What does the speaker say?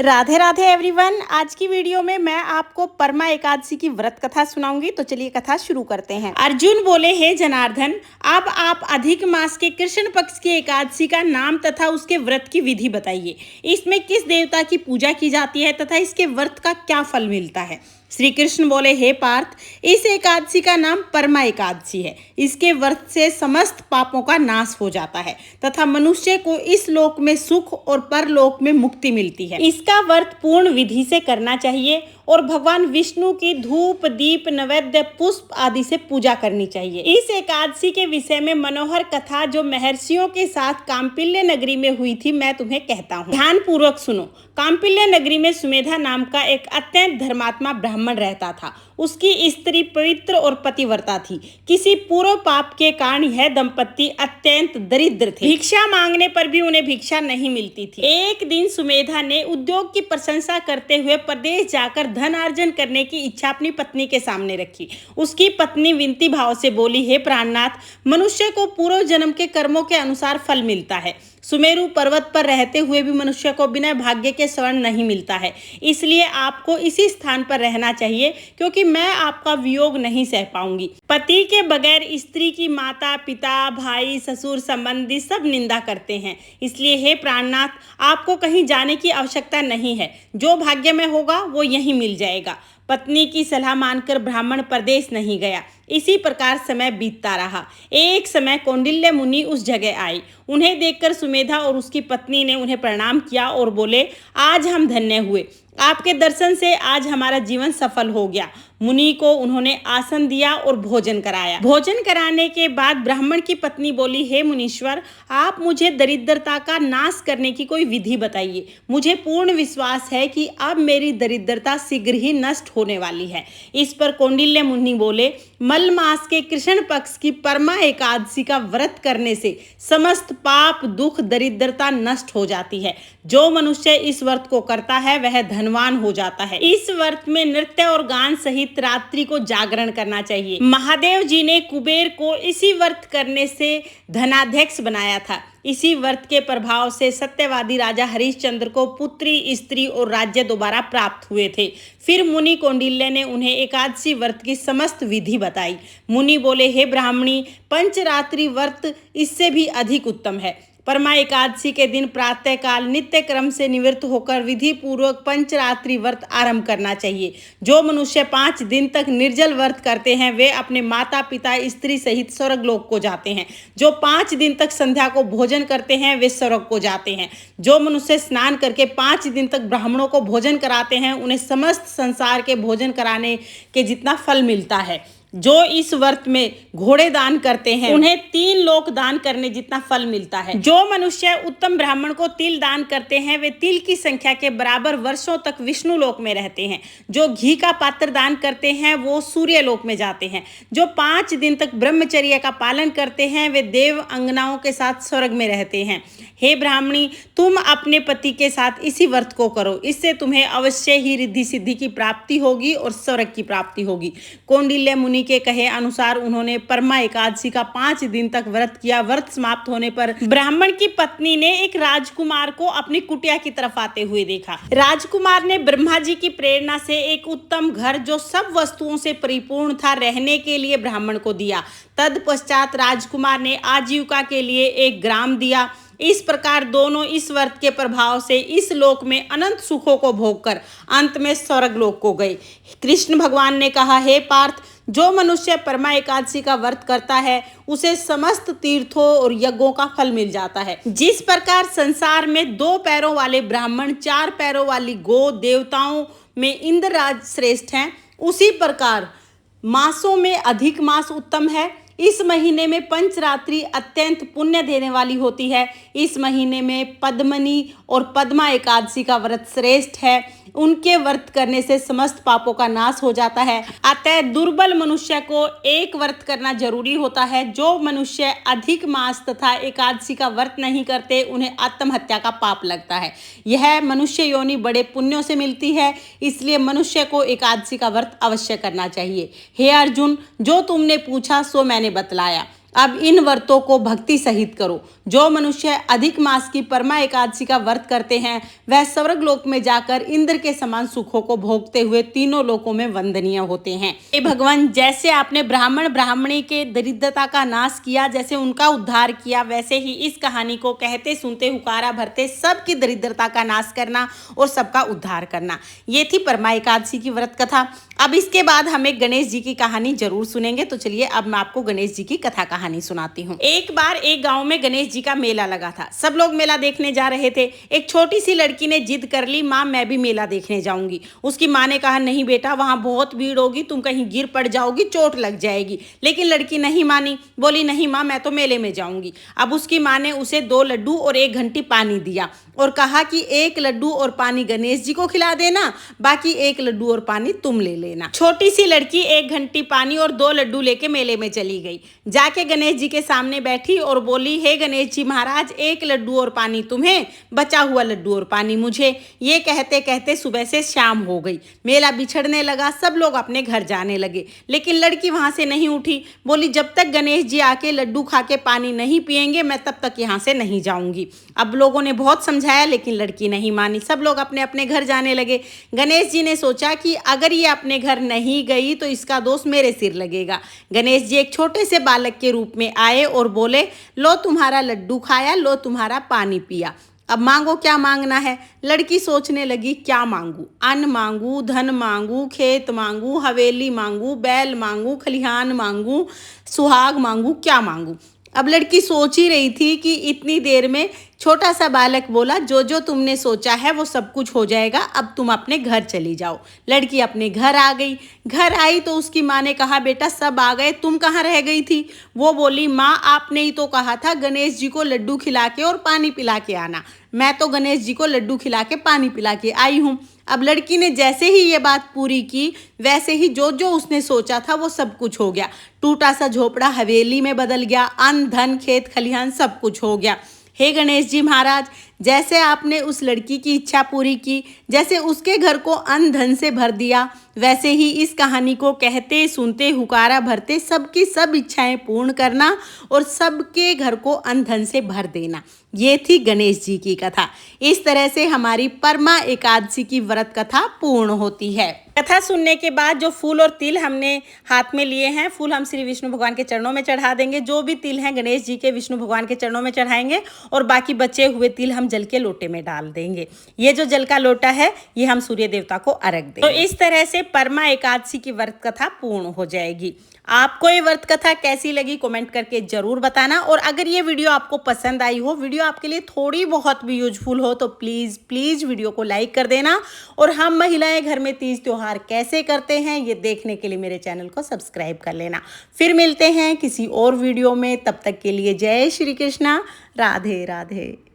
Radhe Radhe everyone. आज की video में मैं आपको परमा एकादशी की व्रत कथा सुनाऊंगी। तो चलिए कथा शुरू करते हैं। अर्जुन बोले, हे जनार्दन, अब आप अधिक मास के कृष्ण पक्ष की एकादशी का नाम तथा उसके व्रत की विधि बताइए। इसमें किस देवता की पूजा की जाती है तथा इसके व्रत का क्या फल मिलता है। श्री कृष्ण बोले, हे पार्थ, इस एकादशी का नाम परमा एकादशी है। इसके व्रत से समस्त पापों का नाश हो जाता है तथा मनुष्य को इस लोक में सुख और परलोक में मुक्ति मिलती है। इसका व्रत पूर्ण विधि से करना चाहिए और भगवान विष्णु की धूप दीप नैवेद्य पुष्प आदि से पूजा करनी चाहिए। इस एकादशी के विषय में मनोहर कथा जो महर्षियों के साथ काम्पिल्य नगरी में हुई थी, मैं तुम्हें कहता हूँ, ध्यान पूर्वक सुनो। काम्पिल्य नगरी में सुमेधा नाम का एक अत्यंत धर्मात्मा ब्राह्मण रहता था। उसकी स्त्री पवित्र और पतिव्रता थी। किसी पूर्व पाप के कारण यह दंपत्ति अत्यंत दरिद्र थे। भिक्षा मांगने पर भी उन्हें भिक्षा नहीं मिलती थी। एक दिन सुमेधा ने उद्योग की प्रशंसा करते हुए प्रदेश जाकर धन अर्जन करने की इच्छा अपनी पत्नी के सामने रखी। उसकी पत्नी विनती भाव से बोली, हे प्राणनाथ, मनुष्य को पूर्व जन्म के कर्मों के अनुसार फल मिलता है। सुमेरु पर्वत पर रहते हुए भी मनुष्य को बिना भाग्य के स्वर्ण नहीं मिलता है। इसलिए आपको इसी स्थान पर रहना चाहिए, क्योंकि मैं आपका वियोग नहीं सह पाऊंगी। पति के बगैर स्त्री की माता पिता भाई ससुर संबंधी सब निंदा करते हैं। इसलिए हे प्राणनाथ, आपको कहीं जाने की आवश्यकता नहीं है। जो भाग्य में होगा वो यहीं मिल जाएगा। पत्नी की सलाह मानकर ब्राह्मण प्रदेश नहीं गया। इसी प्रकार समय बीतता रहा। एक समय कौंडिल्य मुनि उस जगह आए। उन्हें देखकर सुमेधा और उसकी पत्नी ने उन्हें प्रणाम किया और बोले, आज हम धन्य हुए। आपके दर्शन से आज हमारा जीवन सफल हो गया। मुनि को उन्होंने आसन दिया और भोजन कराया। भोजन कराने के बाद ब्राह्मण की पत्नी बोली, हे मुनीश्वर, आप मुझे दरिद्रता का नाश करने की कोई विधि बताइए। मुझे पूर्ण विश्वास है कि अब मेरी दरिद्रता शीघ्र ही नष्ट होने वाली है। इस पर कौंडिल्य मुनि बोले, मल मास के कृष्ण पक्ष की परमा एकादशी का व्रत करने से समस्त पाप दुख दरिद्रता नष्ट हो जाती है। जो मनुष्य इस व्रत को करता है वह धनवान हो जाता है। इस व्रत में नृत्य और गान सहित रात्रि को जागरण करना चाहिए। महादेव जी ने कुबेर को इसी व्रत करने से धनाध्यक्ष बनाया था। इसी व्रत के प्रभाव से सत्यवादी राजा हरिश्चंद्र को पुत्री स्त्री और राज्य दोबारा प्राप्त हुए थे। फिर मुनि कौंडिल्य ने उन्हें एकादशी व्रत की समस्त विधि बताई। मुनि बोले, हे ब्राह्मणी, पंचरात्रि व्रत इससे भी अधिक उत्तम है। परमा एकादशी के दिन प्रातः काल नित्य क्रम से निवृत्त होकर विधि पूर्वक पंचरात्रि व्रत आरंभ करना चाहिए। जो मनुष्य 5 दिन तक निर्जल व्रत करते हैं वे अपने माता पिता स्त्री सहित स्वर्गलोक को जाते हैं। जो 5 दिन तक संध्या को भोजन करते हैं वे स्वर्ग को जाते हैं। जो मनुष्य स्नान करके 5 दिन तक ब्राह्मणों को भोजन कराते हैं उन्हें समस्त संसार के भोजन कराने के जितना फल मिलता है। जो इस व्रत में घोड़े दान करते हैं उन्हें 3 लोक दान करने जितना फल मिलता है। जो मनुष्य उत्तम ब्राह्मण को तिल दान करते हैं वे तिल की संख्या के बराबर वर्षों तक विष्णु लोक में रहते हैं। जो घी का पात्र दान करते हैं वो सूर्य लोक में जाते हैं। जो 5 दिन तक ब्रह्मचर्य का पालन करते हैं वे देव अंगनाओं के साथ स्वर्ग में रहते हैं। हे ब्राह्मणी, तुम अपने पति के साथ इसी व्रत को करो। इससे तुम्हें अवश्य ही रिद्धि सिद्धि की प्राप्ति होगी और स्वर्ग की प्राप्ति होगी। कौंडिल्य मुनि के कहे अनुसार उन्होंने परमा एकादशी का 5 दिन तक व्रत किया। व्रत समाप्त होने पर ब्राह्मण की पत्नी ने एक राजकुमार को अपनी कुटिया की तरफ आते हुए देखा। राजकुमार ने ब्रह्मा जी की प्रेरणा से एक उत्तम घर जो सब वस्तुओं से परिपूर्ण था रहने के लिए ब्राह्मण को दिया। तत्पश्चात राजकुमार ने आजीविका के लिए एक ग्राम दिया। इस प्रकार दोनों इस व्रत के प्रभाव से इस लोक में अनंत सुखों को भोगकर अंत में स्वर्ग लोक को गए। कृष्ण भगवान ने कहा, हे पार्थ, जो मनुष्य परमा एकादशी का व्रत करता है उसे समस्त तीर्थों और यज्ञों का फल मिल जाता है। जिस प्रकार संसार में 2 पैरों वाले ब्राह्मण 4 पैरों वाली गो देवताओं में इंद्रराज श्रेष्ठ हैं, उसी प्रकार मासों में अधिक मास उत्तम है। इस महीने में पंचरात्रि अत्यंत पुण्य देने वाली होती है। इस महीने में पद्मनी और पद्मा एकादशी का व्रत श्रेष्ठ है। उनके व्रत करने से समस्त पापों का नाश हो जाता है। अतः दुर्बल मनुष्य को एक व्रत करना जरूरी होता है। जो मनुष्य अधिक मास तथा एकादशी का व्रत नहीं करते उन्हें आत्महत्या का पाप लगता है। यह मनुष्य योनि बड़े पुण्यों से मिलती है, इसलिए मनुष्य को एकादशी का व्रत अवश्य करना चाहिए। हे अर्जुन, जो तुमने पूछा सो मैंने बतलाया। अब इन व्रतों को भक्ति सहित करो। जो मनुष्य अधिक मास की परमा एकादशी का व्रत करते हैं वह स्वर्ग लोक में जाकर इंद्र के समान सुखों को भोगते हुए तीनों लोकों में वंदनीय होते हैं। हे भगवान, जैसे आपने ब्राह्मण ब्राह्मणी के दरिद्रता का नाश किया, जैसे उनका उद्धार किया, वैसे ही इस कहानी को कहते सुनते हुकारा भरते सबकी दरिद्रता का नाश करना और सबका उद्धार करना। ये थी परमा एकादशी की व्रत कथा। अब इसके बाद हम एक गणेश जी की कहानी जरूर सुनेंगे। तो चलिए अब मैं आपको गणेश जी की कहानी सुनाती हूँ। एक बार एक गांव में गणेश जी का मेला लगा था। सब लोग मेला देखने जा रहे थे। एक छोटी सी लड़की ने जिद कर ली, माँ मैं भी मेला देखने जाऊंगी। उसकी माँ ने कहा, नहीं बेटा, वहां बहुत भीड़ होगी, तुम कहीं गिर पड़ जाओगी, चोट लग जाएगी। लेकिन लड़की नहीं मानी, बोली नहीं माँ, मैं तो मेले में जाऊंगी। अब उसकी माँ ने उसे 2 लड्डू और 1 घंटी पानी दिया और कहा कि 1 लड्डू और पानी गणेश जी को खिला देना, बाकी 1 लड्डू और पानी तुम ले लेना। छोटी सी लड़की 1 घंटी पानी और 2 लड्डू लेके मेले में चली गई। जाके गणेश जी के सामने बैठी और बोली, हे गणेश जी महाराज, 1 लड्डू और पानी तुम्हें, बचा हुआ लड्डू और पानी मुझे। ये कहते कहते सुबह से शाम हो गई। मेला बिछड़ने लगा, सब लोग अपने घर जाने लगे। लेकिन लड़की वहां से नहीं उठी। बोली, जब तक गणेश जी आके लड्डू खा के पानी नहीं पिएंगे मैं तब तक यहाँ से नहीं जाऊंगी। अब लोगों ने बहुत समझाया लेकिन लड़की नहीं मानी। सब लोग अपने अपने घर जाने लगे। गणेश जी ने सोचा कि अगर ये अपने घर नहीं गई तो इसका दोष मेरे सिर लगेगा। गणेश जी एक छोटे से बालक के रूप में आए और बोले, लो तुम्हारा लड्डू खाया, लो तुम्हारा पानी पिया, अब मांगो क्या मांगना है। लड़की सोचने लगी, क्या मांगू? अन्न मांगू, धन मांगू, खेत मांगू, हवेली मांगू, बैल मांगू, खलिहान मांगू, सुहाग मांगू, क्या मांगू? अब लड़की सोच ही रही थी कि इतनी देर में छोटा सा बालक बोला, जो जो तुमने सोचा है वो सब कुछ हो जाएगा, अब तुम अपने घर चली जाओ। लड़की अपने घर आ गई। घर आई तो उसकी माँ ने कहा, बेटा सब आ गए, तुम कहाँ रह गई थी? वो बोली, माँ आपने ही तो कहा था गणेश जी को लड्डू खिला के और पानी पिला के आना। मैं तो गणेश जी को लड्डू खिला के पानी पिला के आई हूँ। अब लड़की ने जैसे ही ये बात पूरी की वैसे ही जो जो उसने सोचा था वो सब कुछ हो गया। टूटा सा झोपड़ा हवेली में बदल गया, अन्न धन खेत खलिहान सब कुछ हो गया। हे गणेश जी महाराज, जैसे आपने उस लड़की की इच्छा पूरी की, जैसे उसके घर को अन्न धन से भर दिया, वैसे ही इस कहानी को कहते सुनते हुकारा भरते सबकी सब इच्छाएं पूर्ण करना और सबके घर को अन्न धन से भर देना। ये थी गणेश जी की कथा। इस तरह से हमारी परमा एकादशी की व्रत कथा पूर्ण होती है। कथा सुनने के बाद जो फूल और तिल हमने हाथ में लिए हैं, फूल हम श्री विष्णु भगवान के चरणों में चढ़ा देंगे। जो भी तिल हैं गणेश जी के विष्णु भगवान के चरणों में चढ़ाएंगे और बाकी बचे हुए तिल हम जल के लोटे में डाल देंगे। ये जो जल का लोटा है ये हम सूर्य देवता को अर्घ देंगे। तो इस तरह से परमा एकादशी की व्रत कथा पूर्ण हो जाएगी। आपको ये व्रत कथा कैसी लगी कमेंट करके जरूर बताना। और अगर ये वीडियो आपको पसंद आई हो, वीडियो आपके लिए थोड़ी बहुत भी यूजफुल हो, तो प्लीज़ प्लीज़ वीडियो को लाइक कर देना। और हम महिलाएं घर में तीज त्योहार कैसे करते हैं ये देखने के लिए मेरे चैनल को सब्सक्राइब कर लेना। फिर मिलते हैं किसी और वीडियो में, तब तक के लिए जय श्री कृष्णा, राधे राधे।